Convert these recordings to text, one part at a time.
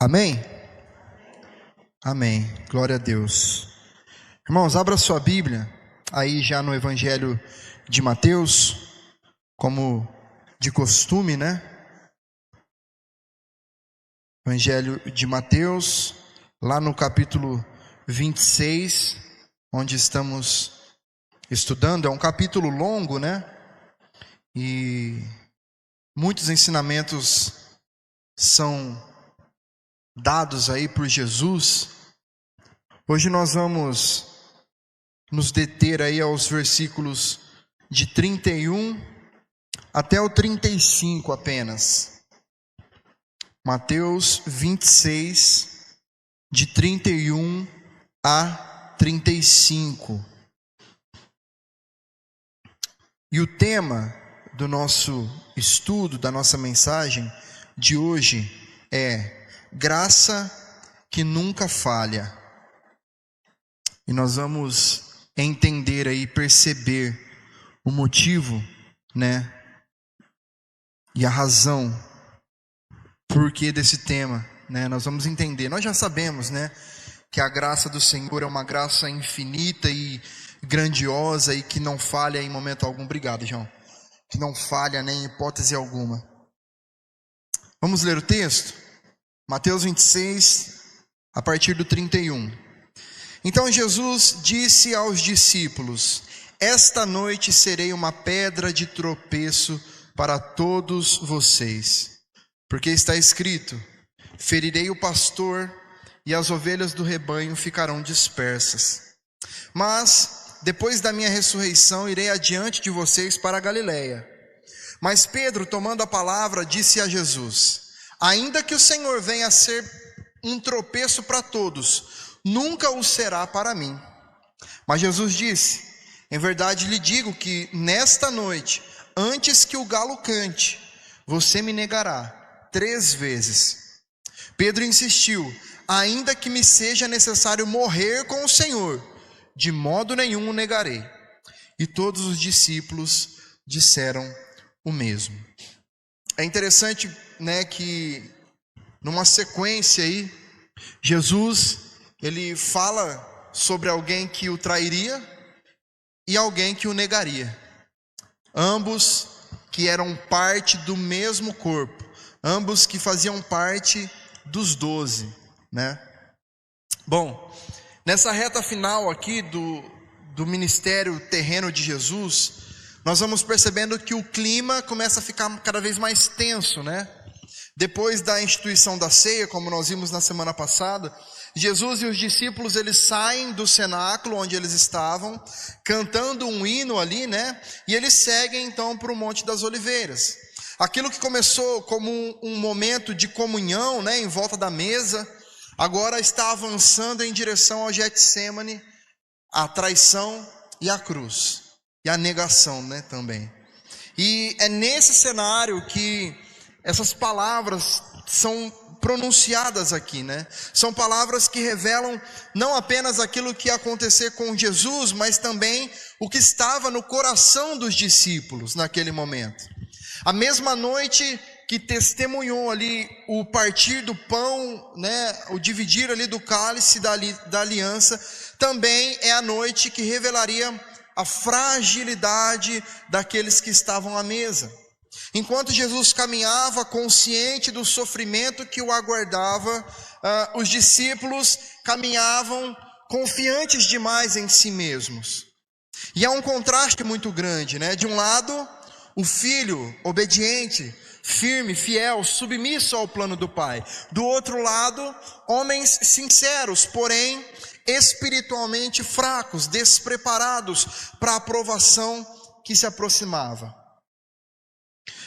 Amém? Amém. Glória a Deus. Irmãos, abra sua Bíblia aí já no Evangelho de Mateus, como de costume, né? Evangelho de Mateus, lá no capítulo 26, onde estamos estudando. É um capítulo longo, né? E muitos ensinamentos são dados aí por Jesus. Hoje nós vamos nos deter aí aos versículos de 31 até o 35 apenas. Mateus 26, de 31 a 35. E o tema do nosso estudo, da nossa mensagem de hoje é graça que nunca falha. E nós vamos entender aí, perceber o motivo, né? E a razão porquê desse tema, né? Nós vamos entender. Nós já sabemos, né, que a graça do Senhor é uma graça infinita e grandiosa e que não falha em momento algum. Obrigado, João. Que não falha nem em hipótese alguma. Vamos ler o texto? Mateus 26, a partir do 31. Então Jesus disse aos discípulos: esta noite serei uma pedra de tropeço para todos vocês, porque está escrito: ferirei o pastor e as ovelhas do rebanho ficarão dispersas. Mas depois da minha ressurreição irei adiante de vocês para a Galileia. Mas Pedro, tomando a palavra, disse a Jesus: ainda que o Senhor venha a ser um tropeço para todos, nunca o será para mim. Mas Jesus disse: em verdade lhe digo que nesta noite, antes que o galo cante, você me negará 3 vezes. Pedro insistiu: ainda que me seja necessário morrer com o Senhor, de modo nenhum o negarei. E todos os discípulos disseram o mesmo. É interessante, né, que numa sequência aí, Jesus, ele fala sobre alguém que o trairia e alguém que o negaria. Ambos que eram parte do mesmo corpo, ambos que faziam parte dos 12, né? Bom, nessa reta final aqui do ministério terreno de Jesus, nós vamos percebendo que o clima começa a ficar cada vez mais tenso, né? Depois da instituição da ceia, como nós vimos na semana passada, Jesus e os discípulos, eles saem do cenáculo onde eles estavam, cantando um hino ali, né? E eles seguem então para o Monte das Oliveiras. Aquilo que começou como um momento de comunhão, né, em volta da mesa, agora está avançando em direção ao Getsêmani, a traição e a cruz, e a negação, né, também. E é nesse cenário que essas palavras são pronunciadas aqui, né? São palavras que revelam não apenas aquilo que ia acontecer com Jesus, mas também o que estava no coração dos discípulos naquele momento. A mesma noite que testemunhou ali o partir do pão, né, o dividir ali do cálice da aliança, também é a noite que revelaria a fragilidade daqueles que estavam à mesa. Enquanto Jesus caminhava consciente do sofrimento que o aguardava, os discípulos caminhavam confiantes demais em si mesmos. E há um contraste muito grande, né? De um lado, o filho obediente, firme, fiel, submisso ao plano do Pai. Do outro lado, homens sinceros, porém espiritualmente fracos, despreparados para a provação que se aproximava.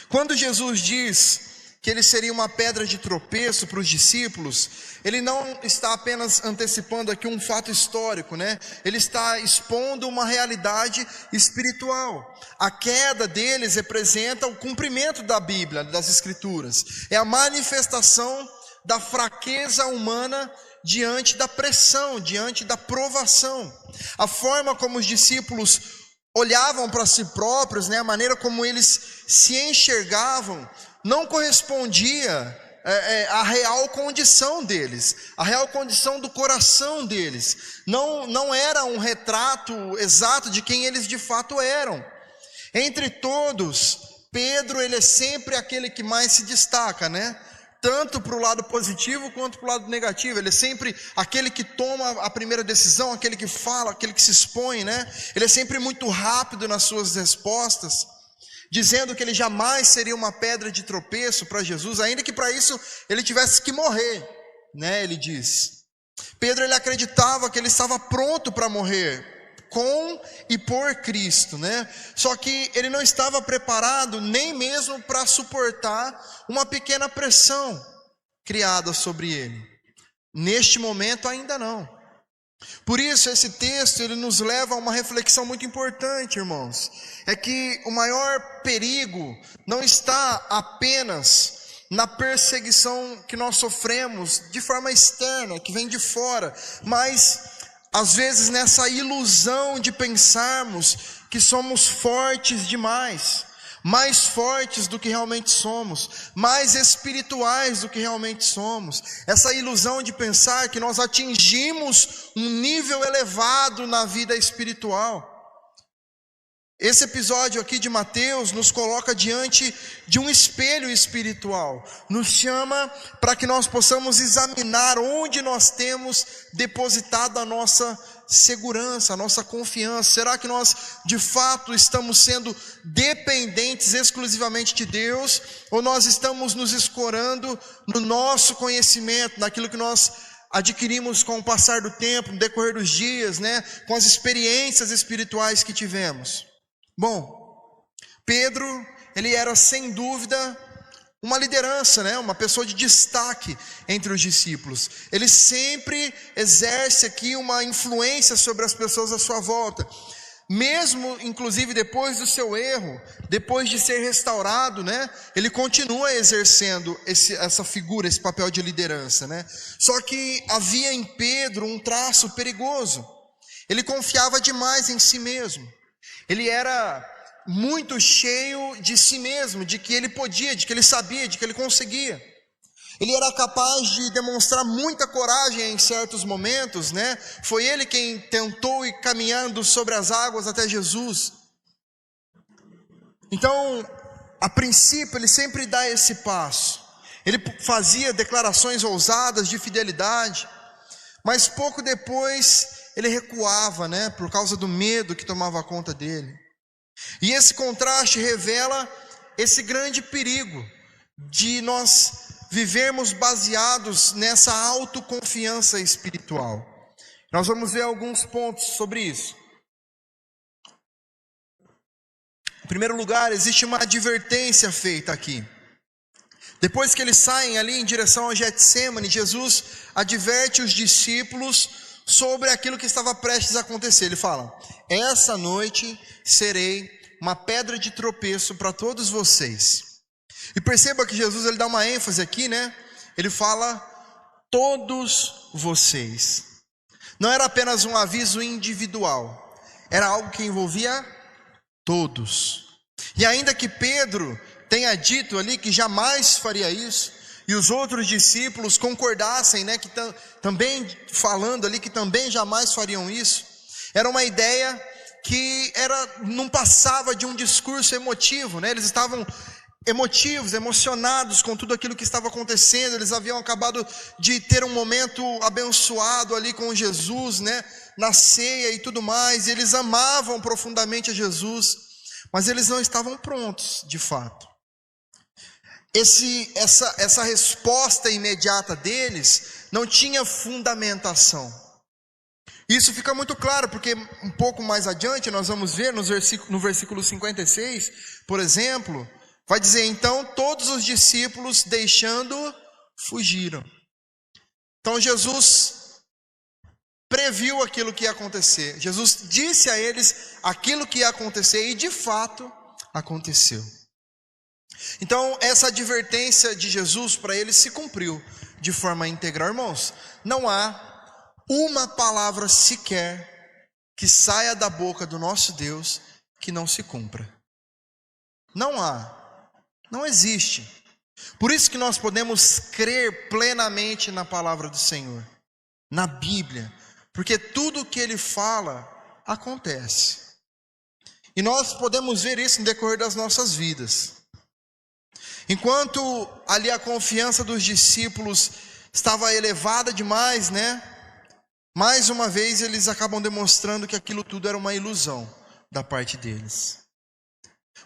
Quando Jesus diz que ele seria uma pedra de tropeço para os discípulos, ele não está apenas antecipando aqui um fato histórico, né? Ele está expondo uma realidade espiritual. A queda deles representa o cumprimento da Bíblia, das Escrituras. É a manifestação da fraqueza humana diante da pressão, diante da provação. A forma como os discípulos olhavam para si próprios, né, a maneira como eles se enxergavam, não correspondia a real condição deles, a real condição do coração deles. Não era um retrato exato de quem eles de fato eram. Entre todos, Pedro, ele é sempre aquele que mais se destaca, né? Tanto para o lado positivo quanto para o lado negativo. Ele é sempre aquele que toma a primeira decisão, aquele que fala, aquele que se expõe, né? Ele é sempre muito rápido nas suas respostas, dizendo que ele jamais seria uma pedra de tropeço para Jesus, ainda que para isso ele tivesse que morrer, né? Ele diz. Pedro, ele acreditava que ele estava pronto para morrer com e por Cristo, né? Só que ele não estava preparado nem mesmo para suportar uma pequena pressão criada sobre ele. Neste momento ainda não. Por isso esse texto ele nos leva a uma reflexão muito importante, irmãos. É que o maior perigo não está apenas na perseguição que nós sofremos de forma externa, que vem de fora, mas às vezes nessa ilusão de pensarmos que somos fortes demais, mais fortes do que realmente somos, mais espirituais do que realmente somos. Essa ilusão de pensar que nós atingimos um nível elevado na vida espiritual. Esse episódio aqui de Mateus nos coloca diante de um espelho espiritual, nos chama para que nós possamos examinar onde nós temos depositado a nossa segurança, a nossa confiança. Será que nós de fato estamos sendo dependentes exclusivamente de Deus, ou nós estamos nos escorando no nosso conhecimento, naquilo que nós adquirimos com o passar do tempo, no decorrer dos dias, né, com as experiências espirituais que tivemos? Bom, Pedro, ele era sem dúvida uma liderança, né? Uma pessoa de destaque entre os discípulos. Ele sempre exerce aqui uma influência sobre as pessoas à sua volta. Mesmo, inclusive, depois do seu erro, depois de ser restaurado, né? Ele continua exercendo essa figura, esse papel de liderança, né? Só que havia em Pedro um traço perigoso. Ele confiava demais em si mesmo. Ele era muito cheio de si mesmo, de que ele podia, de que ele sabia, de que ele conseguia. Ele era capaz de demonstrar muita coragem em certos momentos, né? Foi ele quem tentou ir caminhando sobre as águas até Jesus. Então, a princípio, ele sempre dá esse passo. Ele fazia declarações ousadas de fidelidade, mas pouco depois ele recuava, né? Por causa do medo que tomava conta dele. E esse contraste revela esse grande perigo de nós vivermos baseados nessa autoconfiança espiritual. Nós vamos ver alguns pontos sobre isso. Em primeiro lugar, existe uma advertência feita aqui. Depois que eles saem ali em direção ao Getsêmani, Jesus adverte os discípulos sobre aquilo que estava prestes a acontecer. Ele fala: essa noite serei uma pedra de tropeço para todos vocês. E perceba que Jesus ele dá uma ênfase aqui, né? Ele fala todos vocês. Não era apenas um aviso individual, era algo que envolvia todos. E ainda que Pedro tenha dito ali que jamais faria isso, e os outros discípulos concordassem, né, que também falando ali que também jamais fariam isso, era uma ideia que não passava de um discurso emotivo, né? Eles estavam emotivos, emocionados com tudo aquilo que estava acontecendo. Eles haviam acabado de ter um momento abençoado ali com Jesus, né, na ceia e tudo mais, e eles amavam profundamente a Jesus, mas eles não estavam prontos de fato. Essa resposta imediata deles não tinha fundamentação. Isso fica muito claro, porque um pouco mais adiante nós vamos ver no versículo 56, por exemplo, vai dizer: então todos os discípulos deixando fugiram. Então Jesus previu aquilo que ia acontecer. Jesus disse a eles aquilo que ia acontecer e de fato aconteceu. Então essa advertência de Jesus para eles se cumpriu de forma integral. Irmãos, não há uma palavra sequer que saia da boca do nosso Deus que não se cumpra. Não há, não existe. Por isso que nós podemos crer plenamente na palavra do Senhor, na Bíblia, porque tudo o que Ele fala acontece. E nós podemos ver isso no decorrer das nossas vidas. Enquanto ali a confiança dos discípulos estava elevada demais, né? Mais uma vez eles acabam demonstrando que aquilo tudo era uma ilusão da parte deles.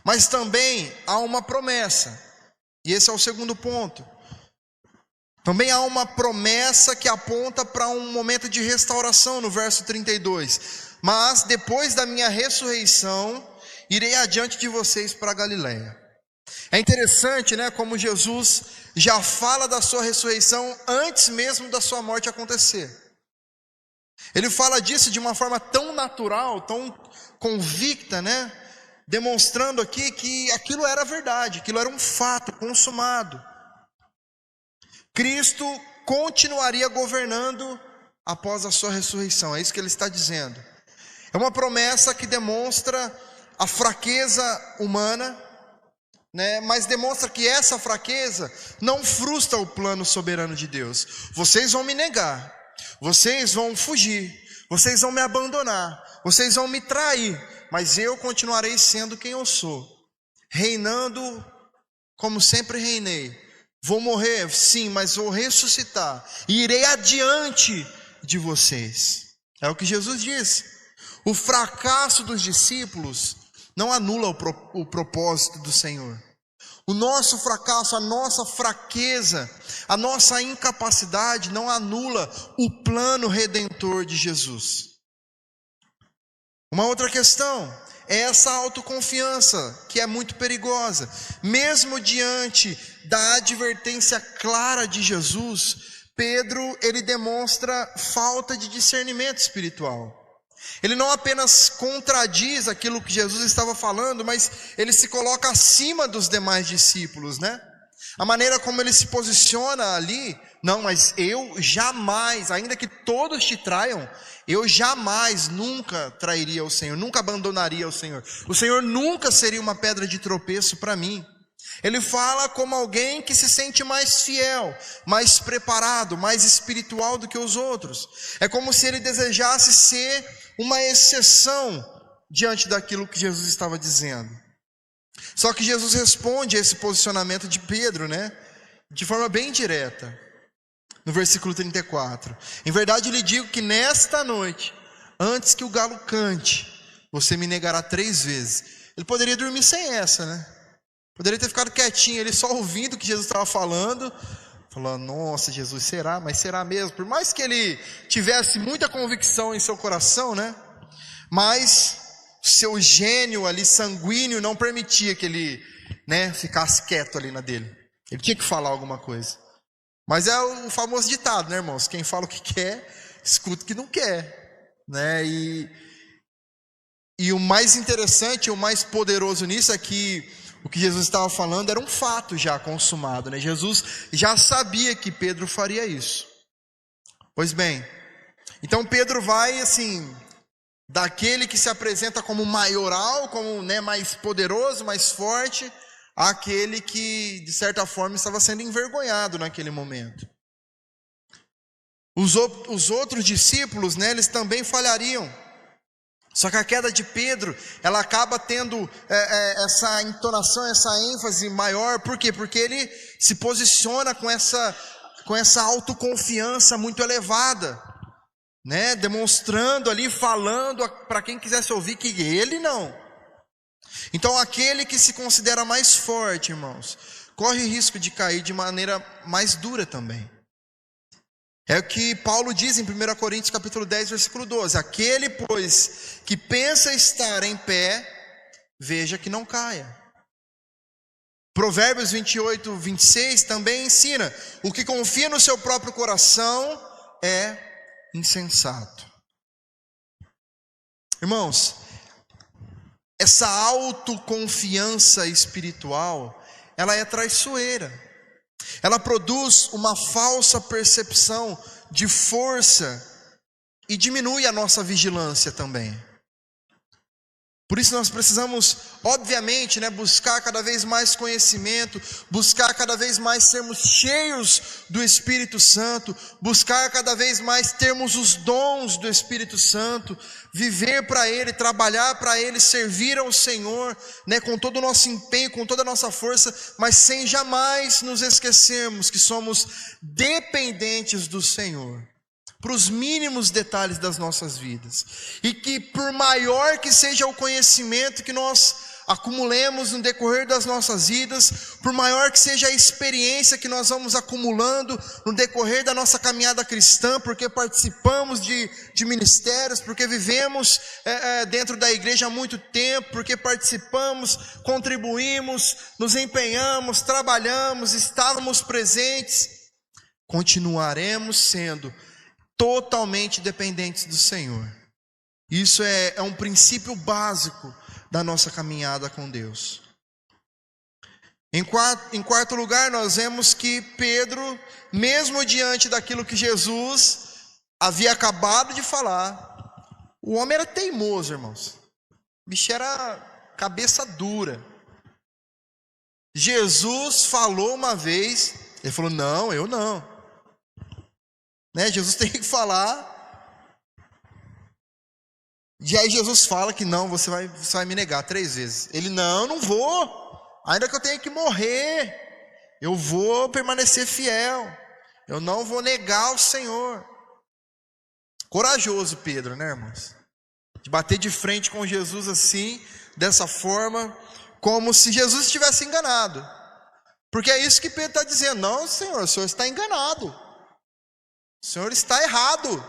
Mas também há uma promessa, e esse é o segundo ponto. Também há uma promessa que aponta para um momento de restauração no verso 32. Mas depois da minha ressurreição, irei adiante de vocês para a Galiléia. É interessante, né, como Jesus já fala da sua ressurreição antes mesmo da sua morte acontecer. Ele fala disso de uma forma tão natural, tão convicta, né, demonstrando aqui que aquilo era verdade, aquilo era um fato consumado. Cristo continuaria governando após a sua ressurreição, é isso que ele está dizendo. É uma promessa que demonstra a fraqueza humana, né, mas demonstra que essa fraqueza não frustra o plano soberano de Deus. Vocês vão me negar, vocês vão fugir, vocês vão me abandonar, vocês vão me trair, mas eu continuarei sendo quem eu sou, reinando como sempre reinei. Vou morrer, sim, mas vou ressuscitar e irei adiante de vocês. É o que Jesus disse. O fracasso dos discípulos não anula o propósito do Senhor. O nosso fracasso, a nossa fraqueza, a nossa incapacidade não anula o plano redentor de Jesus. Uma outra questão é essa autoconfiança, que é muito perigosa. Mesmo diante da advertência clara de Jesus, Pedro, ele demonstra falta de discernimento espiritual. Ele não apenas contradiz aquilo que Jesus estava falando, mas ele se coloca acima dos demais discípulos, né? A maneira como ele se posiciona ali, não, mas eu jamais, ainda que todos te traiam, eu jamais, nunca trairia o Senhor, nunca abandonaria o Senhor. O Senhor nunca seria uma pedra de tropeço para mim. Ele fala como alguém que se sente mais fiel, mais preparado, mais espiritual do que os outros. É como se ele desejasse ser uma exceção diante daquilo que Jesus estava dizendo. Só que Jesus responde a esse posicionamento de Pedro, né, de forma bem direta. No versículo 34. Em verdade lhe digo que nesta noite, antes que o galo cante, você me negará 3 vezes. Ele poderia dormir sem essa, né? Poderia ter ficado quietinho, ele só ouvindo o que Jesus estava falando, falando, nossa, Jesus, será? Mas será mesmo? Por mais que ele tivesse muita convicção em seu coração, né? Mas seu gênio ali, sanguíneo, não permitia que ele, né, ficasse quieto ali na dele. Ele tinha que falar alguma coisa. Mas é o famoso ditado, né, irmãos? Quem fala o que quer, escuta o que não quer, né? E o mais interessante, o mais poderoso nisso é que o que Jesus estava falando era um fato já consumado, né? Jesus já sabia que Pedro faria isso. Pois bem, então Pedro vai assim, daquele que se apresenta como maioral, como, né, mais poderoso, mais forte, àquele que de certa forma estava sendo envergonhado naquele momento. Os outros discípulos, né, eles também falhariam. Só que a queda de Pedro, ela acaba tendo essa entonação, essa ênfase maior. Por quê? Porque ele se posiciona com essa autoconfiança muito elevada, né? Demonstrando ali, falando para quem quisesse ouvir que ele não. Então aquele que se considera mais forte, irmãos, corre risco de cair de maneira mais dura também. É o que Paulo diz em 1 Coríntios capítulo 10, versículo 12. Aquele, pois, que pensa estar em pé, veja que não caia. Provérbios 28, 26 também ensina: o que confia no seu próprio coração é insensato. Irmãos, essa autoconfiança espiritual, ela é traiçoeira. Ela produz uma falsa percepção de força e diminui a nossa vigilância também. Por isso nós precisamos, obviamente, buscar cada vez mais conhecimento, buscar cada vez mais sermos cheios do Espírito Santo, buscar cada vez mais termos os dons do Espírito Santo, viver para Ele, trabalhar para Ele, servir ao Senhor, com todo o nosso empenho, com toda a nossa força, mas sem jamais nos esquecermos que somos dependentes do Senhor, para os mínimos detalhes das nossas vidas, e que por maior que seja o conhecimento que nós acumulemos no decorrer das nossas vidas, por maior que seja a experiência que nós vamos acumulando no decorrer da nossa caminhada cristã, porque participamos de ministérios, porque vivemos dentro da igreja há muito tempo, porque participamos, contribuímos, nos empenhamos, trabalhamos, estávamos presentes, continuaremos sendo totalmente dependentes do Senhor. Isso é um princípio básico da nossa caminhada com Deus. Em quarto lugar, nós vemos que Pedro, mesmo diante daquilo que Jesus havia acabado de falar, o homem era teimoso, irmãos. O bicho era cabeça dura. Jesus falou uma vez, ele falou: não, eu não. Jesus tem que falar. E aí Jesus fala que não, você vai me negar 3 vezes. Ele: não vou. Ainda que eu tenha que morrer, eu vou permanecer fiel. Eu não vou negar o Senhor. Corajoso Pedro, irmãos? De bater de frente com Jesus assim, dessa forma, como se Jesus estivesse enganado. Porque é isso que Pedro está dizendo: não, Senhor, o Senhor está enganado. O Senhor está errado.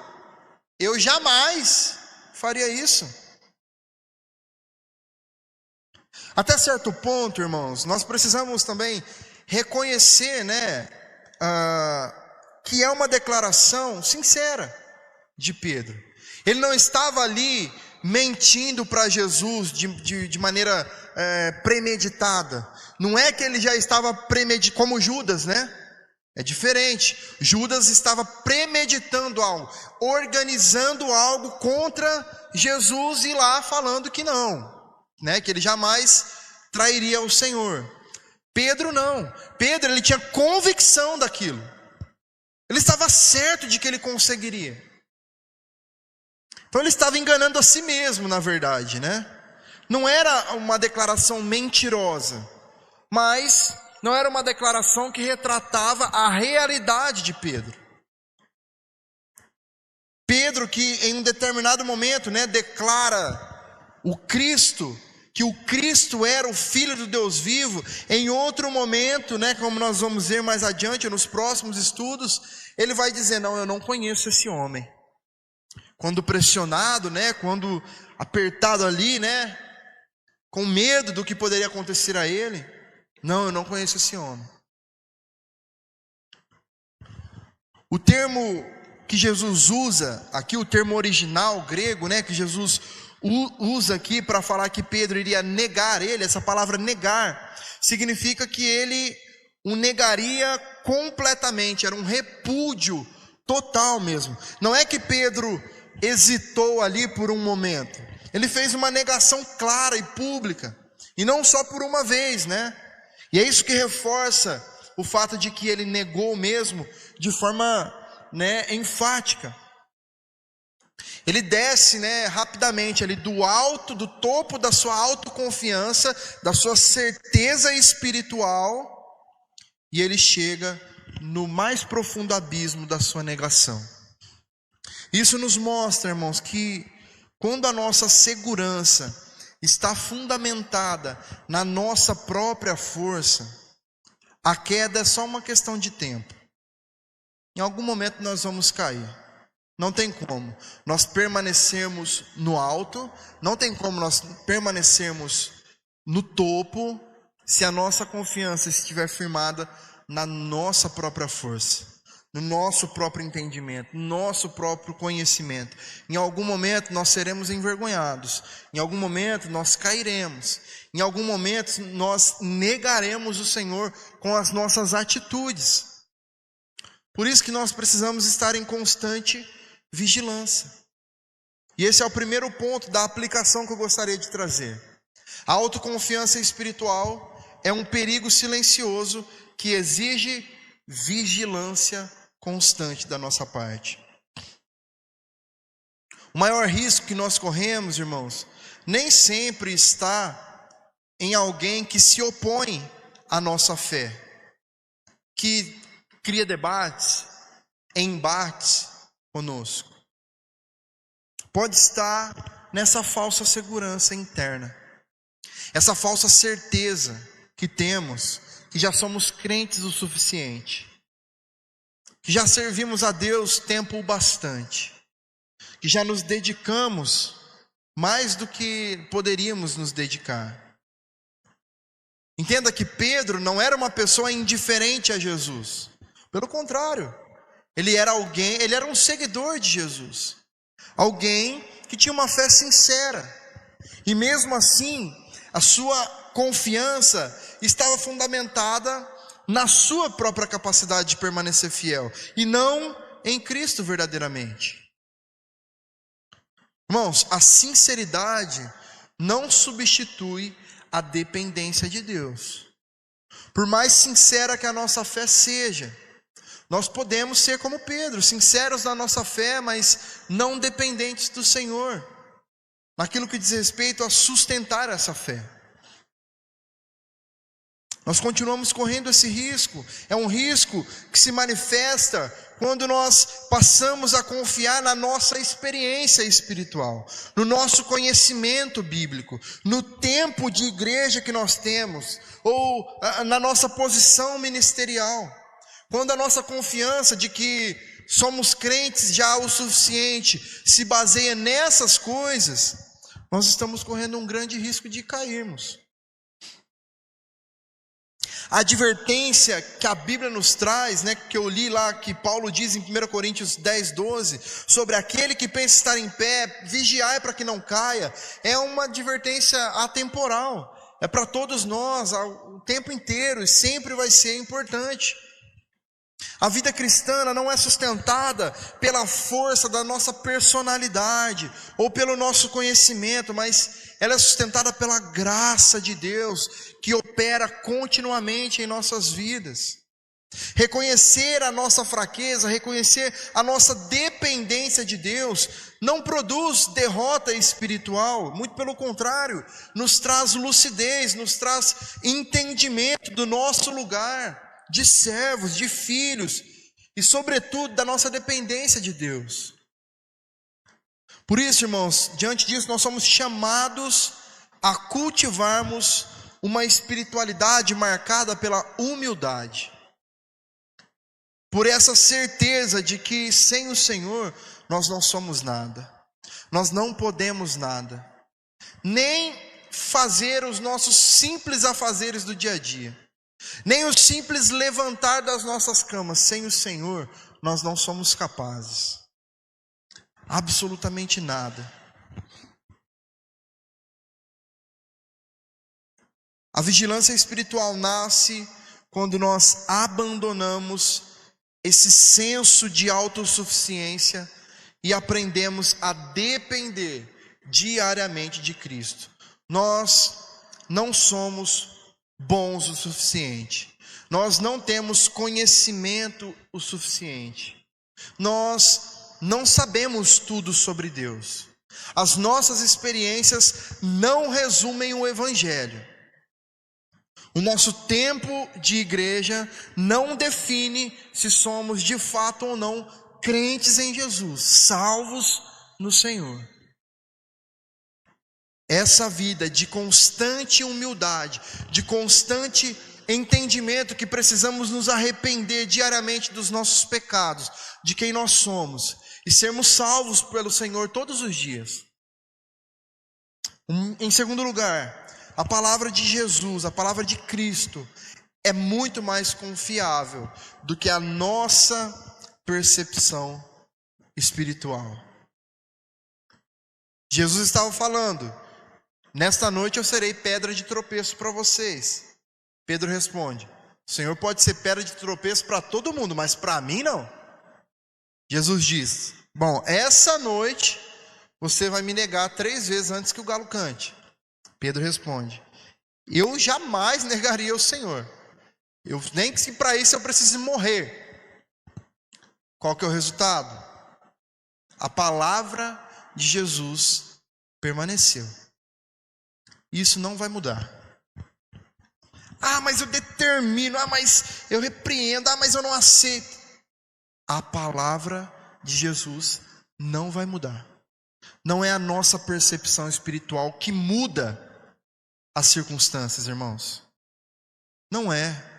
Eu jamais faria isso. Até certo ponto, irmãos, nós precisamos também reconhecer, que é uma declaração sincera de Pedro. Ele não estava ali mentindo para Jesus de maneira premeditada. Não é que ele já estava premeditando, como Judas, É diferente. Judas estava premeditando algo, organizando algo contra Jesus e lá falando que não, que ele jamais trairia o Senhor. Pedro não. Pedro, ele tinha convicção daquilo. Ele estava certo de que ele conseguiria. Então ele estava enganando a si mesmo, na verdade, Não era uma declaração mentirosa, mas não era uma declaração que retratava a realidade de Pedro. Pedro, que em um determinado momento, declara que o Cristo era o Filho do Deus vivo. Em outro momento, como nós vamos ver mais adiante, nos próximos estudos, ele vai dizer: não, eu não conheço esse homem. Quando pressionado, quando apertado ali, com medo do que poderia acontecer a ele, não, eu não conheço esse homem. O termo que Jesus usa aqui, o termo original grego, que Jesus usa aqui para falar que Pedro iria negar ele, essa palavra negar, significa que ele o negaria completamente, era um repúdio total mesmo. Não é que Pedro hesitou ali por um momento, ele fez uma negação clara e pública, e não só por uma vez, E é isso que reforça o fato de que ele negou mesmo de forma enfática. Ele desce rapidamente ali do topo da sua autoconfiança, da sua certeza espiritual, e ele chega no mais profundo abismo da sua negação. Isso nos mostra, irmãos, que quando a nossa segurança está fundamentada na nossa própria força, a queda é só uma questão de tempo. Em algum momento nós vamos cair. Não tem como nós permanecermos no alto, não tem como nós permanecermos no topo, se a nossa confiança estiver firmada na nossa própria força, no nosso próprio entendimento, no nosso próprio conhecimento. Em algum momento nós seremos envergonhados, em algum momento nós cairemos, em algum momento nós negaremos o Senhor com as nossas atitudes. Por isso que nós precisamos estar em constante vigilância. E esse é o primeiro ponto da aplicação que eu gostaria de trazer. A autoconfiança espiritual é um perigo silencioso que exige vigilância constante da nossa parte. O maior risco que nós corremos, irmãos, nem sempre está em alguém que se opõe à nossa fé, que cria debates, embates conosco. Pode estar nessa falsa segurança interna, essa falsa certeza que temos, que já somos crentes o suficiente, que já servimos a Deus tempo bastante, que já nos dedicamos mais do que poderíamos nos dedicar. Entenda que Pedro não era uma pessoa indiferente a Jesus. Pelo contrário, ele era um seguidor de Jesus. Alguém que tinha uma fé sincera. E mesmo assim, a sua confiança estava fundamentada na sua própria capacidade de permanecer fiel, e não em Cristo verdadeiramente. Irmãos, a sinceridade não substitui a dependência de Deus. Por mais sincera que a nossa fé seja, nós podemos ser como Pedro, sinceros na nossa fé, mas não dependentes do Senhor, naquilo que diz respeito a sustentar essa fé. Nós continuamos correndo esse risco. É um risco que se manifesta quando nós passamos a confiar na nossa experiência espiritual, no nosso conhecimento bíblico, no tempo de igreja que nós temos, ou na nossa posição ministerial. Quando a nossa confiança de que somos crentes já o suficiente se baseia nessas coisas, nós estamos correndo um grande risco de cairmos. A advertência que a Bíblia nos traz, que eu li lá, que Paulo diz em 1 Coríntios 10, 12, sobre aquele que pensa estar em pé, vigiai para que não caia, é uma advertência atemporal, é para todos nós, o tempo inteiro, e sempre vai ser importante. A vida cristã não é sustentada pela força da nossa personalidade ou pelo nosso conhecimento, mas ela é sustentada pela graça de Deus que opera continuamente em nossas vidas. Reconhecer a nossa fraqueza, reconhecer a nossa dependência de Deus não produz derrota espiritual, muito pelo contrário, nos traz lucidez, nos traz entendimento do nosso lugar de servos, de filhos, e sobretudo da nossa dependência de Deus. Por isso, irmãos, diante disso nós somos chamados a cultivarmos uma espiritualidade marcada pela humildade, por essa certeza de que sem o Senhor nós não somos nada, nós não podemos nada, nem fazer os nossos simples afazeres do dia a dia, nem o simples levantar das nossas camas. Sem o Senhor nós não somos capazes, absolutamente nada. A vigilância espiritual nasce quando nós abandonamos esse senso de autossuficiência e aprendemos a depender diariamente de Cristo. Nós não somos bons o suficiente, nós não temos conhecimento o suficiente, nós não sabemos tudo sobre Deus, as nossas experiências não resumem o Evangelho, o nosso tempo de igreja não define se somos de fato ou não crentes em Jesus, salvos no Senhor. Essa vida de constante humildade, de constante entendimento que precisamos nos arrepender diariamente dos nossos pecados, de quem nós somos, e sermos salvos pelo Senhor todos os dias. Em segundo lugar, a palavra de Jesus, a palavra de Cristo, é muito mais confiável do que a nossa percepção espiritual. Jesus estava falando: nesta noite eu serei pedra de tropeço para vocês. Pedro responde: o Senhor pode ser pedra de tropeço para todo mundo, mas para mim não. Jesus diz: bom, essa noite você vai me negar 3 vezes antes que o galo cante. Pedro responde: eu jamais negaria o Senhor. Nem que se para isso eu precise morrer. Qual que é o resultado? A palavra de Jesus permaneceu. Isso não vai mudar. Mas eu determino. Mas eu repreendo. Mas eu não aceito. A palavra de Jesus não vai mudar. Não é a nossa percepção espiritual que muda as circunstâncias, irmãos. Não é.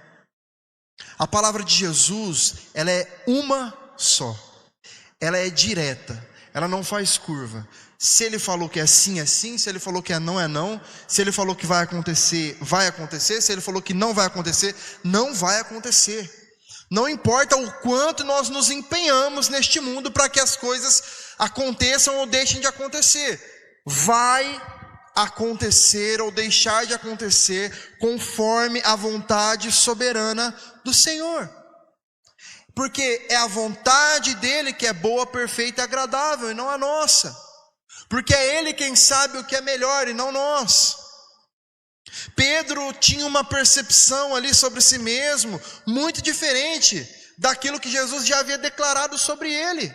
A palavra de Jesus, ela é uma só. Ela é direta. Ela não faz curva. Se ele falou que é sim, é sim. Se ele falou que é não, é não. Se ele falou que vai acontecer, vai acontecer. Se ele falou que não vai acontecer, não vai acontecer. Não importa o quanto nós nos empenhamos neste mundo para que as coisas aconteçam ou deixem de acontecer. Vai acontecer ou deixar de acontecer conforme a vontade soberana do Senhor. Porque é a vontade dele que é boa, perfeita e agradável, e não a nossa. Porque é ele quem sabe o que é melhor e não nós. Pedro tinha uma percepção ali sobre si mesmo muito diferente daquilo que Jesus já havia declarado sobre ele.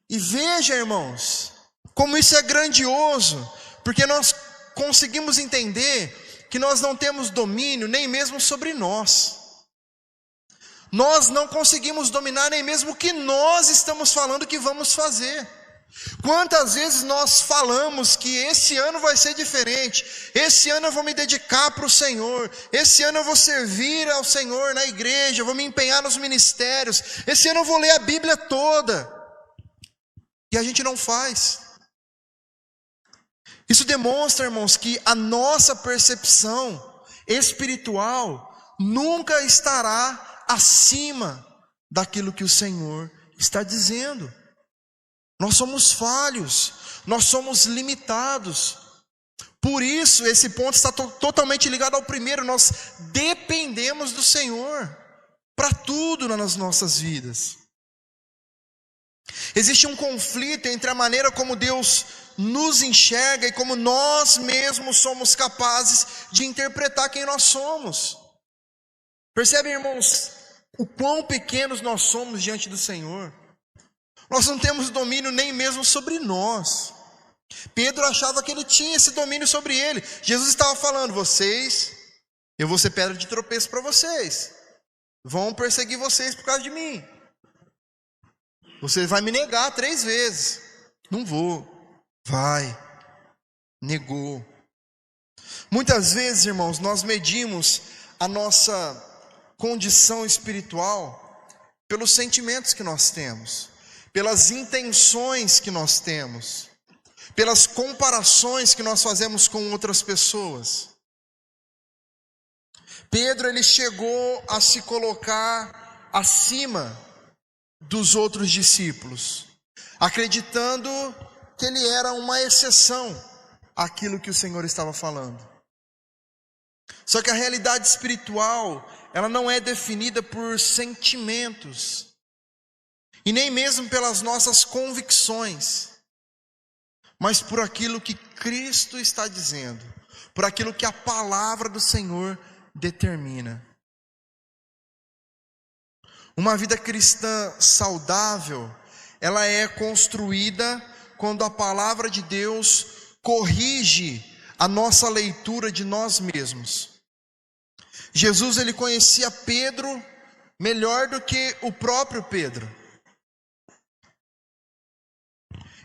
E veja, irmãos, como isso é grandioso, porque nós conseguimos entender que nós não temos domínio nem mesmo sobre nós. Nós não conseguimos dominar nem mesmo o que nós estamos falando que vamos fazer. Quantas vezes nós falamos que esse ano vai ser diferente, esse ano eu vou me dedicar para o Senhor, esse ano eu vou servir ao Senhor na igreja, eu vou me empenhar nos ministérios, esse ano eu vou ler a Bíblia toda, e a gente não faz. Isso demonstra, irmãos, que a nossa percepção espiritual nunca estará acima daquilo que o Senhor está dizendo. Nós somos falhos, nós somos limitados. Por isso, esse ponto está totalmente ligado ao primeiro. Nós dependemos do Senhor para tudo nas nossas vidas. Existe um conflito entre a maneira como Deus nos enxerga e como nós mesmos somos capazes de interpretar quem nós somos. Percebem, irmãos, o quão pequenos nós somos diante do Senhor? Nós não temos domínio nem mesmo sobre nós. Pedro achava que ele tinha esse domínio sobre ele. Jesus estava falando: eu vou ser pedra de tropeço para vocês. Vão perseguir vocês por causa de mim. Você vai me negar 3 vezes. Não vou. Vai. Negou. Muitas vezes, irmãos, nós medimos a nossa condição espiritual pelos sentimentos que nós temos, pelas intenções que nós temos, pelas comparações que nós fazemos com outras pessoas. Pedro, ele chegou a se colocar acima dos outros discípulos, acreditando que ele era uma exceção àquilo que o Senhor estava falando. Só que a realidade espiritual, ela não é definida por sentimentos, e nem mesmo pelas nossas convicções, mas por aquilo que Cristo está dizendo, por aquilo que a palavra do Senhor determina. Uma vida cristã saudável, ela é construída quando a palavra de Deus corrige a nossa leitura de nós mesmos. Jesus, ele conhecia Pedro melhor do que o próprio Pedro.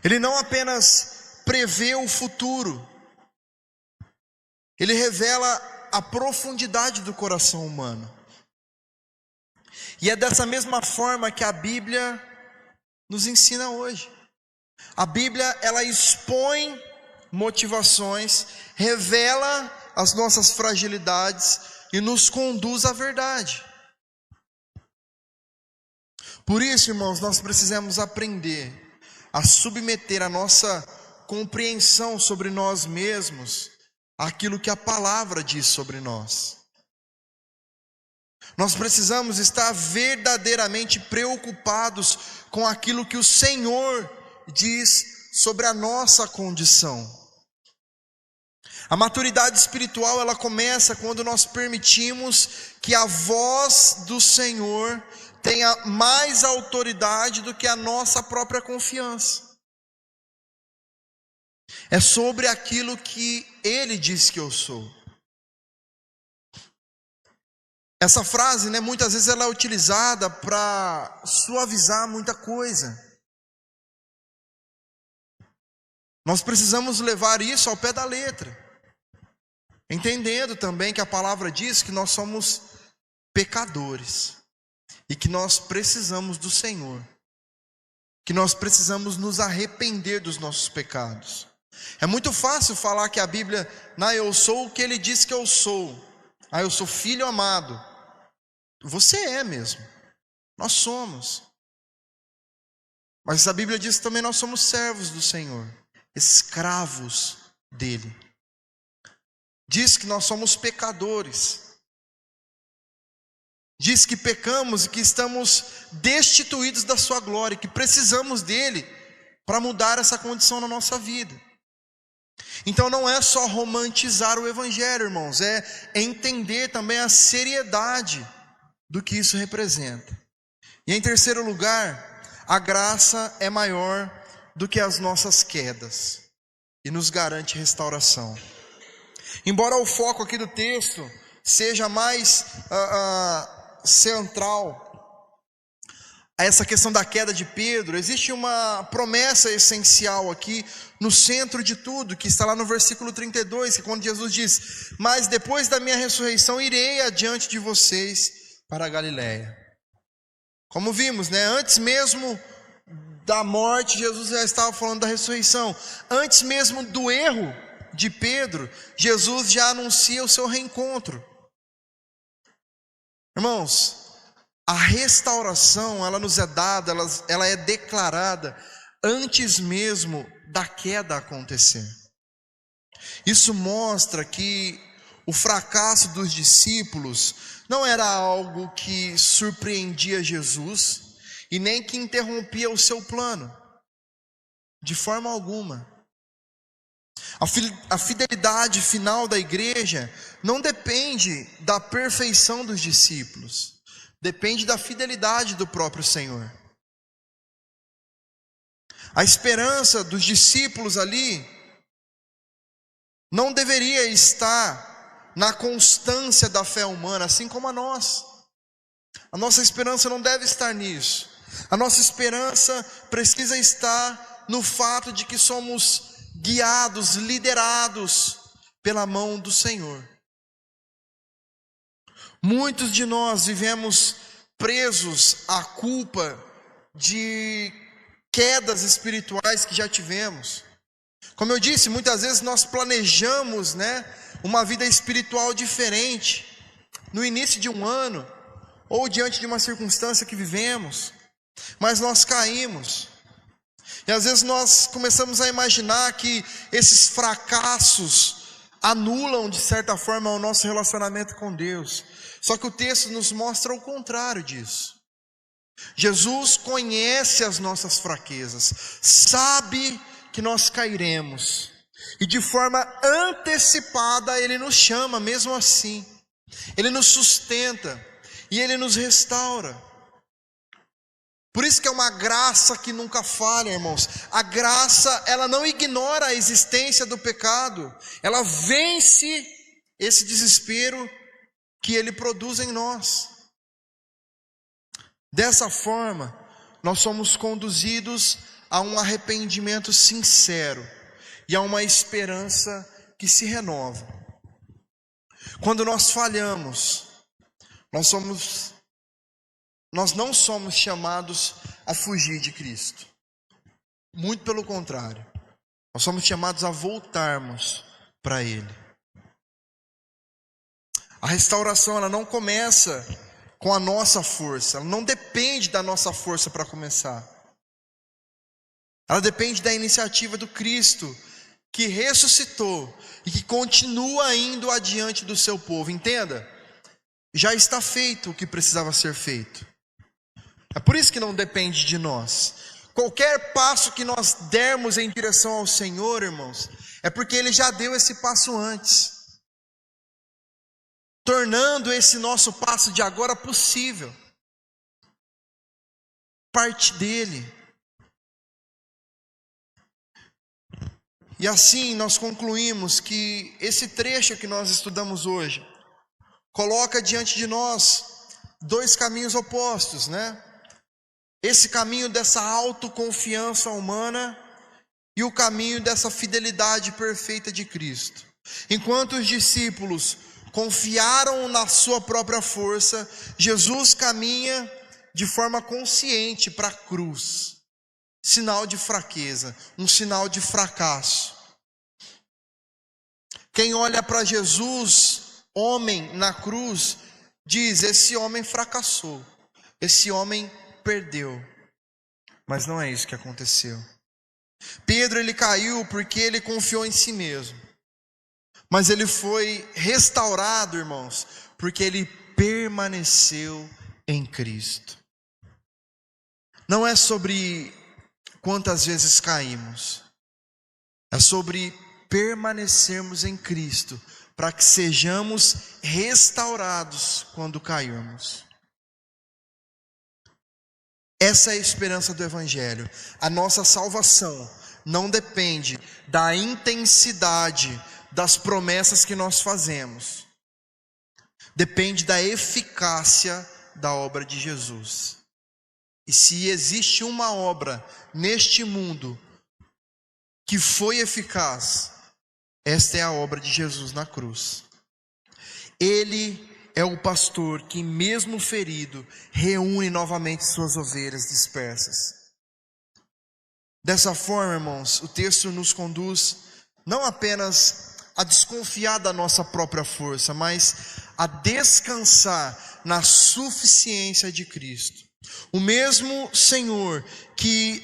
Ele não apenas prevê o futuro, ele revela a profundidade do coração humano. E é dessa mesma forma que a Bíblia nos ensina hoje. A Bíblia, ela expõe motivações, revela as nossas fragilidades e nos conduz à verdade. Por isso, irmãos, nós precisamos aprender a submeter a nossa compreensão sobre nós mesmos àquilo que a palavra diz sobre nós. Nós precisamos estar verdadeiramente preocupados com aquilo que o Senhor diz sobre a nossa condição. A maturidade espiritual, ela começa quando nós permitimos que a voz do Senhor tenha mais autoridade do que a nossa própria confiança. É sobre aquilo que Ele diz que eu sou. Essa frase, muitas vezes ela é utilizada para suavizar muita coisa. Nós precisamos levar isso ao pé da letra, entendendo também que a palavra diz que nós somos pecadores e que nós precisamos do Senhor, que nós precisamos nos arrepender dos nossos pecados. É muito fácil falar que a Bíblia, eu sou o que Ele diz que eu sou. Eu sou filho amado. Você é mesmo. Nós somos. Mas a Bíblia diz que também nós somos servos do Senhor, escravos dele. Diz que nós somos pecadores. Diz que pecamos e que estamos destituídos da sua glória, que precisamos dele para mudar essa condição na nossa vida. Então não é só romantizar o Evangelho, irmãos, é entender também a seriedade do que isso representa. E em terceiro lugar, a graça é maior do que as nossas quedas e nos garante restauração. Embora o foco aqui do texto seja mais central a essa questão da queda de Pedro, existe uma promessa essencial aqui no centro de tudo, que está lá no versículo 32, que é quando Jesus diz: mas depois da minha ressurreição irei adiante de vocês para a Galiléia. Como vimos, antes mesmo da morte, Jesus já estava falando da ressurreição. Antes mesmo do erro de Pedro, Jesus já anuncia o seu reencontro. Irmãos, a restauração, ela nos é dada, ela é declarada antes mesmo da queda acontecer. Isso mostra que o fracasso dos discípulos não era algo que surpreendia Jesus e nem que interrompia o seu plano, de forma alguma. A fidelidade final da igreja não depende da perfeição dos discípulos, depende da fidelidade do próprio Senhor. A esperança dos discípulos ali não deveria estar na constância da fé humana, assim como a nossa. A nossa esperança não deve estar nisso. A nossa esperança precisa estar no fato de que somos guiados, liderados pela mão do Senhor. Muitos de nós vivemos presos à culpa de quedas espirituais que já tivemos. Como eu disse, muitas vezes nós planejamos, uma vida espiritual diferente no início de um ano ou diante de uma circunstância que vivemos, mas nós caímos. E às vezes nós começamos a imaginar que esses fracassos anulam de certa forma o nosso relacionamento com Deus. Só que o texto nos mostra o contrário disso. Jesus conhece as nossas fraquezas, sabe que nós cairemos, e de forma antecipada Ele nos chama mesmo assim. Ele nos sustenta e Ele nos restaura. Por isso que é uma graça que nunca falha, irmãos. A graça, ela não ignora a existência do pecado, ela vence esse desespero que ele produz em nós. Dessa forma, nós somos conduzidos a um arrependimento sincero e a uma esperança que se renova. Quando nós falhamos, nós não somos chamados a fugir de Cristo. Muito pelo contrário, nós somos chamados a voltarmos para Ele. A restauração, ela não começa com a nossa força, ela não depende da nossa força para começar. Ela depende da iniciativa do Cristo, que ressuscitou e que continua indo adiante do seu povo. Entenda, já está feito o que precisava ser feito. É por isso que não depende de nós. Qualquer passo que nós dermos em direção ao Senhor, irmãos, é porque Ele já deu esse passo antes, tornando esse nosso passo de agora possível, parte dele. E assim nós concluímos que esse trecho que nós estudamos hoje coloca diante de nós dois caminhos opostos, né? Esse caminho dessa autoconfiança humana e o caminho dessa fidelidade perfeita de Cristo. Enquanto os discípulos confiaram na sua própria força, Jesus caminha de forma consciente para a cruz. Sinal de fraqueza, um sinal de fracasso. Quem olha para Jesus, homem na cruz, diz: esse homem fracassou, esse homem perdeu. Mas não é isso que aconteceu. Pedro, ele caiu porque ele confiou em si mesmo. Mas ele foi restaurado, irmãos, porque ele permaneceu em Cristo. Não é sobre quantas vezes caímos, é sobre permanecermos em Cristo, para que sejamos restaurados quando cairmos. Essa é a esperança do Evangelho. A nossa salvação não depende da intensidade das promessas que nós fazemos, depende da eficácia da obra de Jesus. E se existe uma obra neste mundo que foi eficaz, esta é a obra de Jesus na cruz. Ele é o pastor que, mesmo ferido, reúne novamente suas ovelhas dispersas. Dessa forma, irmãos, o texto nos conduz não apenas a desconfiar da nossa própria força, mas a descansar na suficiência de Cristo. O mesmo Senhor que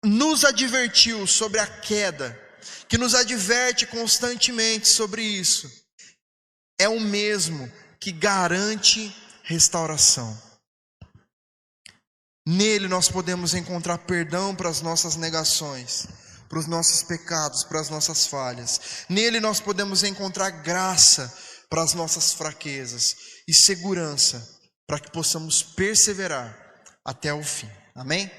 nos advertiu sobre a queda, que nos adverte constantemente sobre isso, é o mesmo que garante restauração. Nele nós podemos encontrar perdão para as nossas negações, para os nossos pecados, para as nossas falhas. Nele nós podemos encontrar graça para as nossas fraquezas e segurança para que possamos perseverar até o fim. Amém?